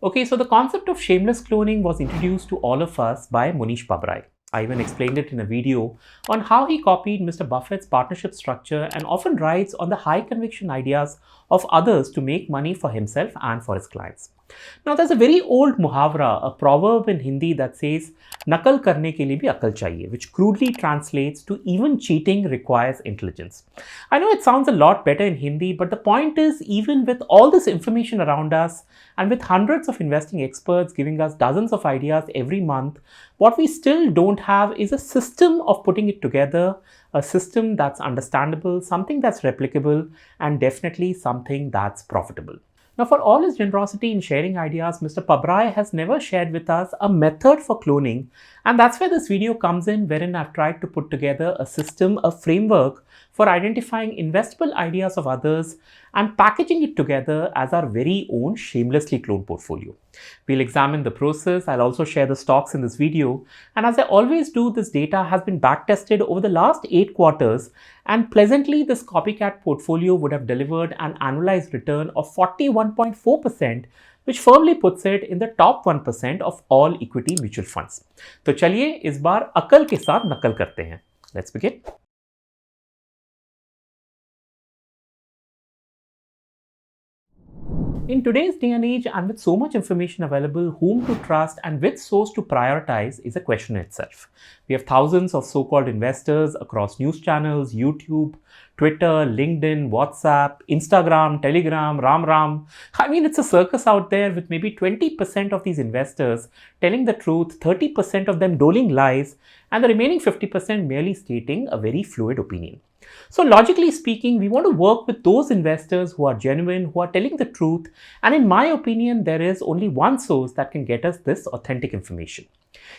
Okay, so the concept of shameless cloning was introduced to all of us by Mohnish Pabrai. I even explained it in a video on how he copied Mr. Buffett's partnership structure and often rides on the high conviction ideas of others to make money for himself and for his clients. Now, there's a very old muhavra, a proverb in Hindi that says, "Nakal karne ke liye bhi akal chahiye," which crudely translates to even cheating requires intelligence. I know it sounds a lot better in Hindi, but the point is, even with all this information around us and with hundreds of investing experts giving us dozens of ideas every month, what we still don't have is a system of putting it together, a system that's understandable, something that's replicable, and definitely something that's profitable. Now, for all his generosity in sharing ideas, Mr. Pabrai has never shared with us a method for cloning, and that's where this video comes in, wherein I've tried to put together a system, a framework for identifying investable ideas of others and packaging it together as our very own shamelessly cloned portfolio. We'll examine the process. I'll also share the stocks in this video. And as I always do, this data has been backtested over the last 8 quarters, and pleasantly, this copycat portfolio would have delivered an annualized return of 41.4%, which firmly puts it in the top 1% of all equity mutual funds. तो चलिए इस बार अकल के साथ नकल करते हैं. Let's begin. In today's day and age, and with so much information available, whom to trust and which source to prioritize is a question in itself. We have thousands of so-called investors across news channels, YouTube, Twitter, LinkedIn, WhatsApp, Instagram, Telegram, Ram. I mean, it's a circus out there with maybe 20% of these investors telling the truth, 30% of them doling lies, and the remaining 50% merely stating a very fluid opinion. So logically speaking, we want to work with those investors who are genuine, who are telling the truth, and in my opinion, there is only one source that can get us this authentic information.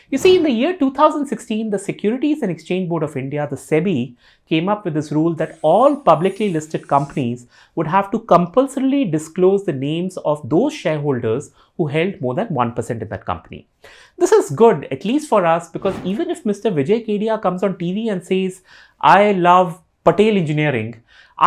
You see, in the year 2016, the Securities and Exchange Board of India, the SEBI, came up with this rule that all publicly listed companies would have to compulsorily disclose the names of those shareholders who held more than 1% in that company. This is good, at least for us, because even if Mr. Vijay Kedia comes on TV and says, "I love Patel Engineering,"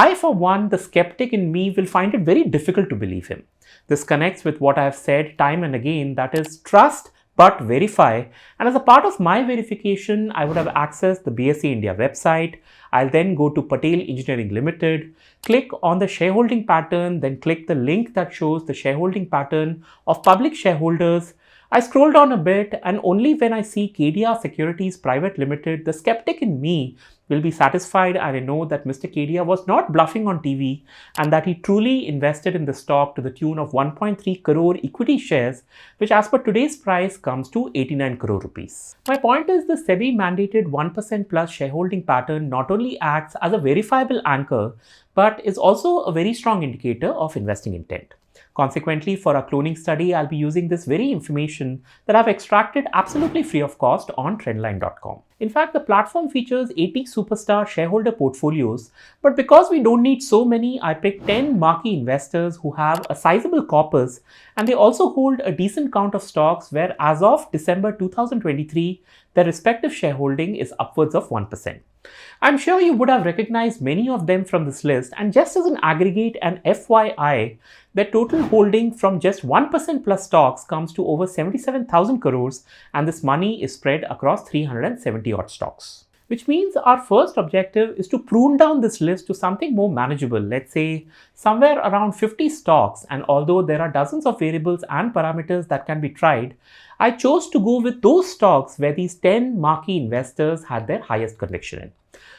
I, for one, the skeptic in me, will find it very difficult to believe him. This connects with what I have said time and again, that is, trust but verify. And as a part of my verification, I would have accessed the BSE India website. I'll then go to Patel Engineering Limited, click on the shareholding pattern, then click the link that shows the shareholding pattern of public shareholders. I scroll down a bit, and only when I see Kedia Securities Private Limited, the skeptic in me will be satisfied, and I know that Mr. Kedia was not bluffing on TV and that he truly invested in the stock to the tune of 1.3 crore equity shares, which as per today's price comes to 89 crore rupees. My point is, the SEBI mandated 1% plus shareholding pattern not only acts as a verifiable anchor, but is also a very strong indicator of investing intent. Consequently, for our cloning study, I'll be using this very information that I've extracted absolutely free of cost on trendline.com. In fact, the platform features 80 superstar shareholder portfolios, but because we don't need so many, I picked 10 marquee investors who have a sizable corpus, and they also hold a decent count of stocks where, as of December 2023, their respective shareholding is upwards of 1%. I'm sure you would have recognized many of them from this list, and just as an aggregate and FYI, their total holding from just 1% plus stocks comes to over 77,000 crores, and this money is spread across 370 odd stocks. Which means our first objective is to prune down this list to something more manageable, let's say somewhere around 50 stocks, and although there are dozens of variables and parameters that can be tried, I chose to go with those stocks where these 10 marquee investors had their highest conviction in.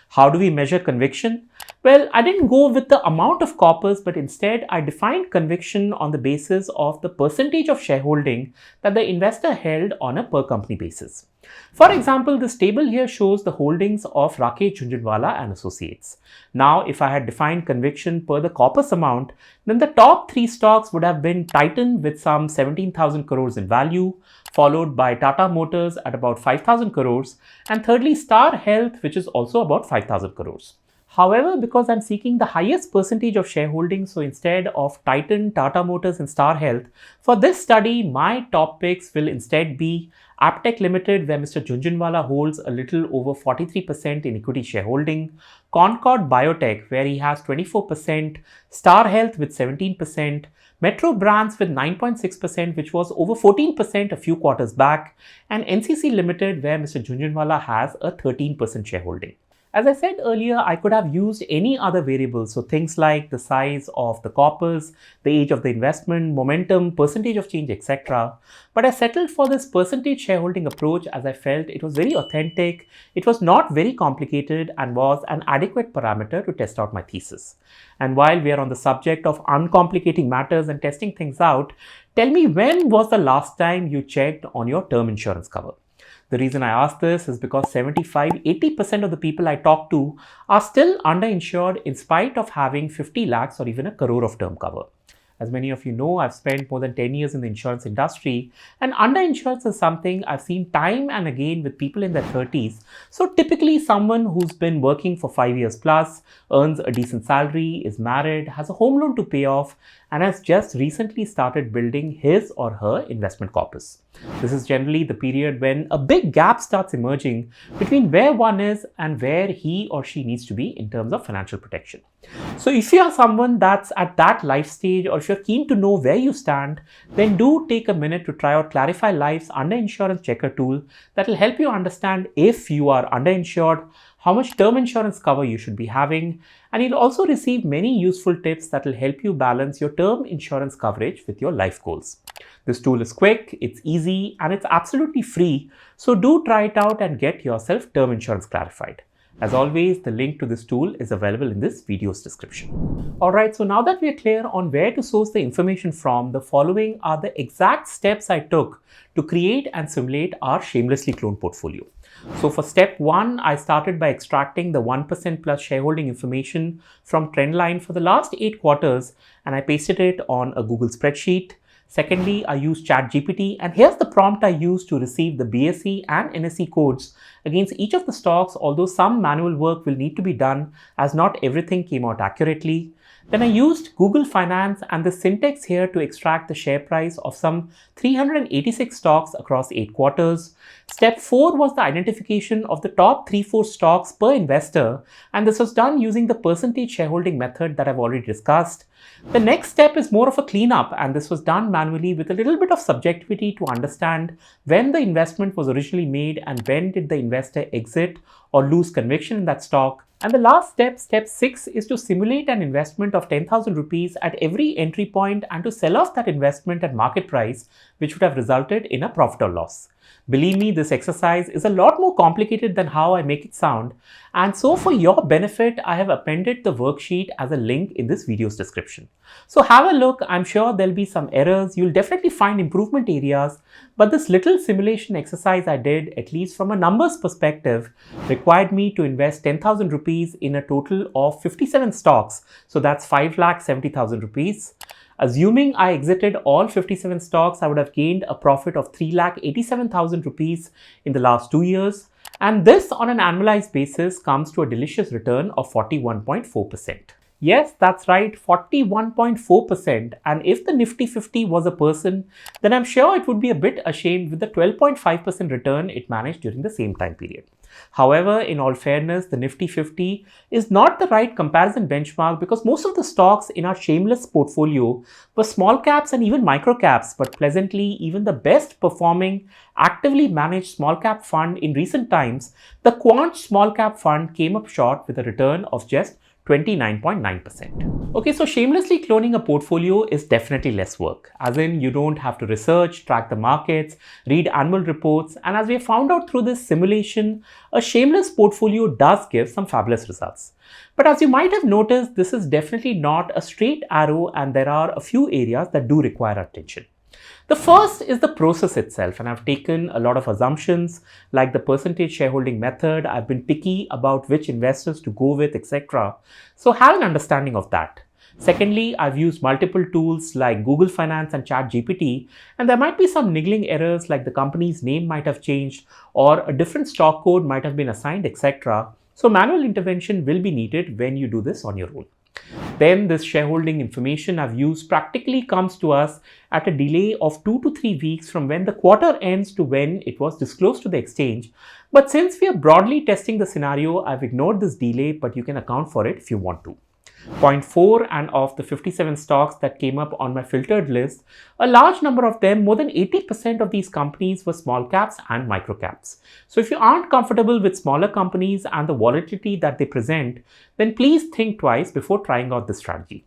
How do we measure conviction? Well, I didn't go with the amount of corpus, but instead I defined conviction on the basis of the percentage of shareholding that the investor held on a per company basis. For example, this table here shows the holdings of Rakesh Jhunjhunwala and Associates. Now, if I had defined conviction per the corpus amount, then the top 3 stocks would have been Titan with some 17,000 crores in value, followed by Tata Motors at about 5,000 crores, and thirdly Star Health, which is also about 5,000 crores. However, because I'm seeking the highest percentage of shareholding, so instead of Titan, Tata Motors and Star Health, for this study, my top picks will instead be Aptech Limited, where Mr. Jhunjhunwala holds a little over 43% in equity shareholding, Concord Biotech, where he has 24%, Star Health with 17%, Metro Brands with 9.6%, which was over 14% a few quarters back, and NCC Limited, where Mr. Jhunjhunwala has a 13% shareholding. As I said earlier, I could have used any other variables, so things like the size of the corpus, the age of the investment, momentum, percentage of change, etc. But I settled for this percentage shareholding approach as I felt it was very authentic, it was not very complicated, and was an adequate parameter to test out my thesis. And while we are on the subject of uncomplicating matters and testing things out, tell me, when was the last time you checked on your term insurance cover? The reason I ask this is because 75-80% of the people I talk to are still underinsured in spite of having 50 lakhs or even a crore of term cover. As many of you know, I've spent more than 10 years in the insurance industry, and underinsurance is something I've seen time and again with people in their 30s. So typically someone who's been working for 5 years plus, earns a decent salary, is married, has a home loan to pay off, and has just recently started building his or her investment corpus. This is generally the period when a big gap starts emerging between where one is and where he or she needs to be in terms of financial protection. So if you are someone that's at that life stage, or if you're keen to know where you stand, then do take a minute to try out Clarify Life's Underinsurance Checker tool that will help you understand if you are underinsured, how much term insurance cover you should be having, and you'll also receive many useful tips that will help you balance your term insurance coverage with your life goals. This tool is quick, it's easy, and it's absolutely free, so do try it out and get yourself term insurance clarified. As always, the link to this tool is available in this video's description. Alright, so now that we are clear on where to source the information from, the following are the exact steps I took to create and simulate our shamelessly cloned portfolio. So for step 1, I started by extracting the 1% plus shareholding information from Trendline for the last 8 quarters, and I pasted it on a Google spreadsheet. Secondly, I used ChatGPT, and here's the prompt I used to receive the BSE and NSE codes against each of the stocks, although some manual work will need to be done as not everything came out accurately. Then I used Google Finance and the syntax here to extract the share price of some 386 stocks across 8 quarters. Step 4 was the identification of the top 3-4 stocks per investor, and this was done using the percentage shareholding method that I've already discussed. The next step is more of a cleanup, and this was done manually with a little bit of subjectivity to understand when the investment was originally made and when did the investor exit or lose conviction in that stock. And the last step, step 6, is to simulate an investment of 10,000 rupees at every entry point and to sell off that investment at market price, which would have resulted in a profit or loss. Believe me, this exercise is a lot more complicated than how I make it sound, and so for your benefit, I have appended the worksheet as a link in this video's description. So have a look. I'm sure there'll be some errors. You'll definitely find improvement areas, but this little simulation exercise I did, at least from a numbers perspective, required me to invest 10,000 rupees in a total of 57 stocks. So that's 5,70,000 rupees. Assuming I exited all 57 stocks, I would have gained a profit of 3,87,000 rupees in the last 2 years. And this on an annualized basis comes to a delicious return of 41.4%. Yes, that's right, 41.4%. And if the Nifty 50 was a person, then I'm sure it would be a bit ashamed with the 12.5% return it managed during the same time period. However, in all fairness, the Nifty 50 is not the right comparison benchmark because most of the stocks in our Shameless portfolio were small caps and even micro caps, but pleasantly, even the best performing actively managed small cap fund in recent times, the Quant Small Cap Fund, came up short with a return of just 29.9%. Okay, so shamelessly cloning a portfolio is definitely less work. As in, you don't have to research, track the markets, read annual reports, and as we have found out through this simulation, a shameless portfolio does give some fabulous results. But as you might have noticed, this is definitely not a straight arrow, and there are a few areas that do require attention. The first is the process itself, and I've taken a lot of assumptions like the percentage shareholding method. I've been picky about which investors to go with, etc. So have an understanding of that. Secondly, I've used multiple tools like Google Finance and ChatGPT, and there might be some niggling errors like the company's name might have changed or a different stock code might have been assigned, etc. So manual intervention will be needed when you do this on your own. Then this shareholding information I've used practically comes to us at a delay of 2 to 3 weeks from when the quarter ends to when it was disclosed to the exchange. But since we are broadly testing the scenario, I've ignored this delay, but you can account for it if you want to. 0.4, and of the 57 stocks that came up on my filtered list, a large number of them, more than 80% of these companies, were small caps and micro caps. So if you aren't comfortable with smaller companies and the volatility that they present, then please think twice before trying out this strategy.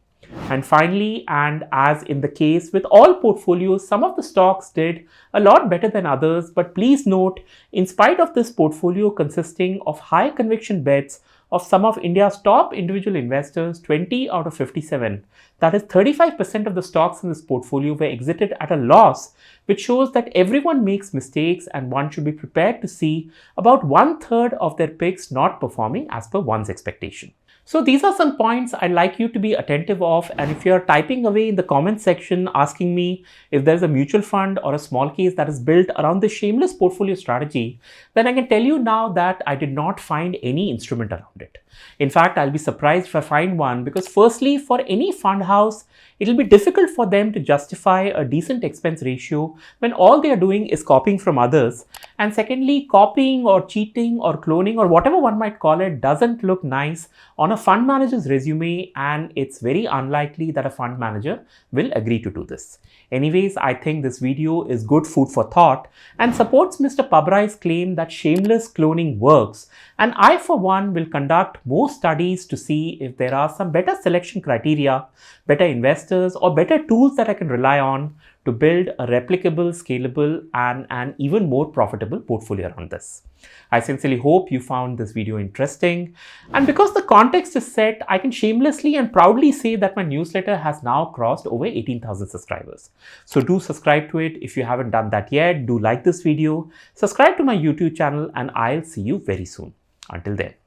And finally, and as in the case with all portfolios, some of the stocks did a lot better than others. But please note, in spite of this portfolio consisting of high conviction bets of some of India's top individual investors, 20 out of 57, that is 35% of the stocks in this portfolio, were exited at a loss, which shows that everyone makes mistakes and one should be prepared to see about 1/3 of their picks not performing as per one's expectation. So these are some points I'd like you to be attentive of, and if you're typing away in the comment section asking me if there's a mutual fund or a small case that is built around the shameless portfolio strategy, then I can tell you now that I did not find any instrument around it. In fact, I'll be surprised if I find one, because firstly, for any fund house, it'll be difficult for them to justify a decent expense ratio when all they are doing is copying from others. And secondly, copying or cheating or cloning or whatever one might call it doesn't look nice on a fund manager's resume, and it's very unlikely that a fund manager will agree to do this. Anyways, I think this video is good food for thought and supports Mr. Pabrai's claim that shameless cloning works, and I for one will conduct more studies to see if there are some better selection criteria, better investors, or better tools that I can rely on to build a replicable, scalable, and an even more profitable portfolio around this. I sincerely hope you found this video interesting, and because the context is set, I can shamelessly and proudly say that my newsletter has now crossed over 18,000 subscribers. So do subscribe to it if you haven't done that yet. Do like this video, subscribe to my YouTube channel, and I'll see you very soon. Until then.